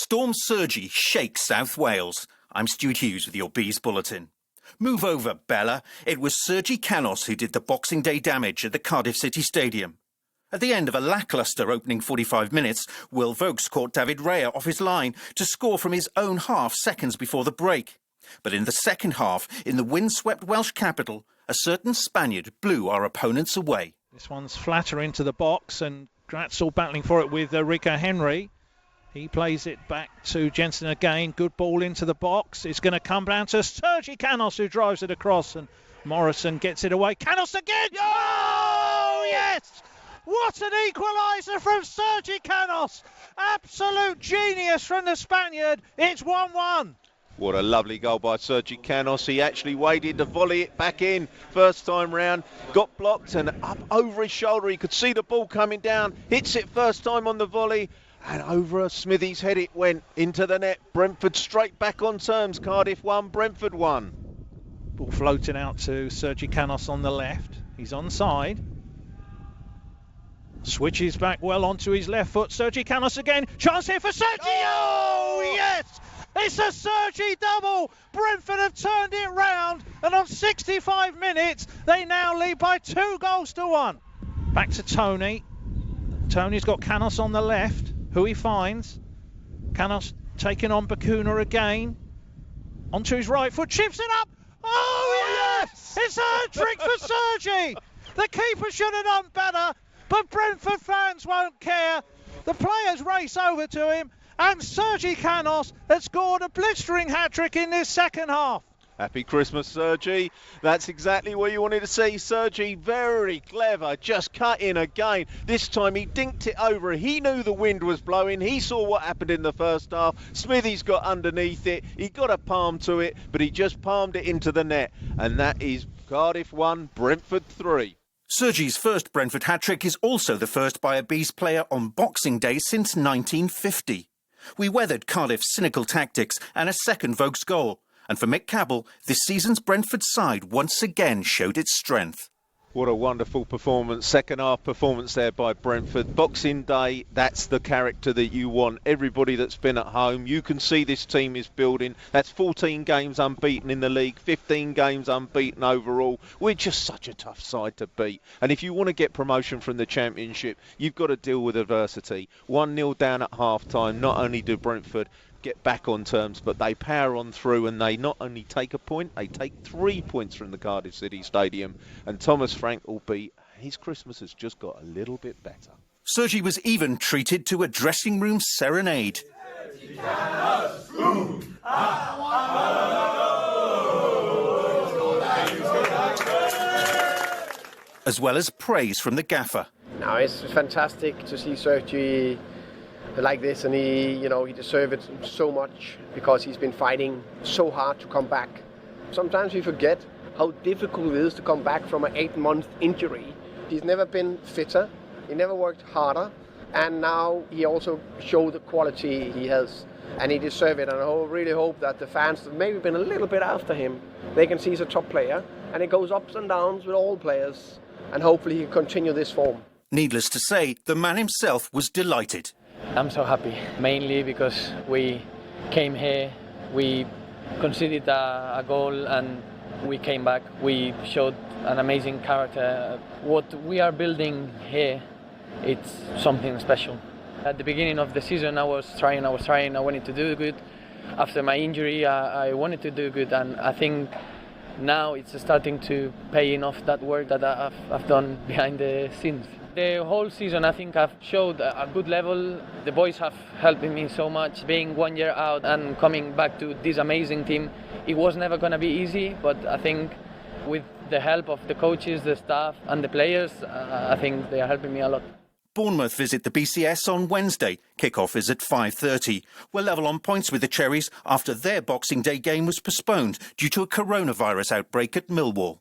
Storm Sergi shakes South Wales. I'm Stuart Hughes with your Bees Bulletin. Move over, Bella. It was Sergi Canos who did the Boxing Day damage at the Cardiff City Stadium. At the end of a lacklustre opening 45 minutes, Will Vokes caught David Raya off his line to score from his own half seconds before the break. But in the second half, in the windswept Welsh capital, a certain Spaniard blew our opponents away. This one's flatter into the box, and Gratzel battling for it with Rico Henry. He plays it back to Jensen again. Good ball into the box. It's going to come down to Sergi Canos, who drives it across, and Morrison gets it away. Canos again! Oh, yes! What an equaliser from Sergi Canos! Absolute genius from the Spaniard. It's 1-1. What a lovely goal by Sergi Canos. He actually waited to volley it back in first time round, got blocked, and up over his shoulder. He could see the ball coming down, hits it first time on the volley, and over Smithy's head it went into the net. Brentford straight back on terms. Cardiff 1, Brentford 1. Ball floating out to Sergi Canos on the left. He's onside. Switches back well onto his left foot. Sergi Canos again. Chance here for Sergi. Oh, yes! It's a Sergi double. Brentford have turned it round, and on 65 minutes, they now lead by 2-1. Back to Tony. Tony's got Canos on the left, who he finds. Canos taking on Bacuna again. Onto his right foot, chips it up. Oh, yes! It's a hat-trick for Sergi. The keeper should have done better, but Brentford fans won't care. The players race over to him, and Sergi Canos has scored a blistering hat-trick in this second half. Happy Christmas, Sergi. That's exactly what you wanted to see. Sergi, very clever, just cut in again. This time he dinked it over. He knew the wind was blowing. He saw what happened in the first half. Smithy's got underneath it. He got a palm to it, but he just palmed it into the net. And that is Cardiff 1, Brentford 3. Sergi's first Brentford hat-trick is also the first by a Bees player on Boxing Day since 1950. We weathered Cardiff's cynical tactics and a second Vokes goal. And for Mick Cabell, this season's Brentford side once again showed its strength. What a wonderful performance, second half performance there by Brentford. Boxing Day, that's the character that you want. Everybody that's been at home, you can see this team is building. That's 14 games unbeaten in the league, 15 games unbeaten overall. We're just such a tough side to beat. And if you want to get promotion from the Championship, you've got to deal with adversity. 1-0 down at half-time. Not only do Brentford get back on terms, but they power on through, and they not only take a point, they take 3 points from the Cardiff City Stadium. And Thomas Frank will be, his Christmas has just got a little bit better. Sergi was even treated to a dressing room serenade. As well as praise from the gaffer. No, it's fantastic to see Sergi like this, and he deserves it so much because he's been fighting so hard to come back. Sometimes we forget how difficult it is to come back from an 8-month injury. He's never been fitter, he never worked harder, and now he also showed the quality he has, and he deserves it. And I really hope that the fans that maybe been a little bit after him, they can see he's a top player, and it goes ups and downs with all players, and hopefully he can continue this form. Needless to say, the man himself was delighted. I'm so happy, mainly because we came here, we conceded a goal, and we came back. We showed an amazing character. What we are building here, it's something special. At the beginning of the season, I was trying, I wanted to do good. After my injury, I wanted to do good, and I think now it's starting to pay off that work that I've done behind the scenes. The whole season, I think I've showed a good level. The boys have helped me so much. Being 1 year out and coming back to this amazing team, it was never going to be easy, but I think with the help of the coaches, the staff and the players, I think they are helping me a lot. Bournemouth visit the BCS on Wednesday. Kick-off is at 5:30. We're level on points with the Cherries after their Boxing Day game was postponed due to a coronavirus outbreak at Millwall.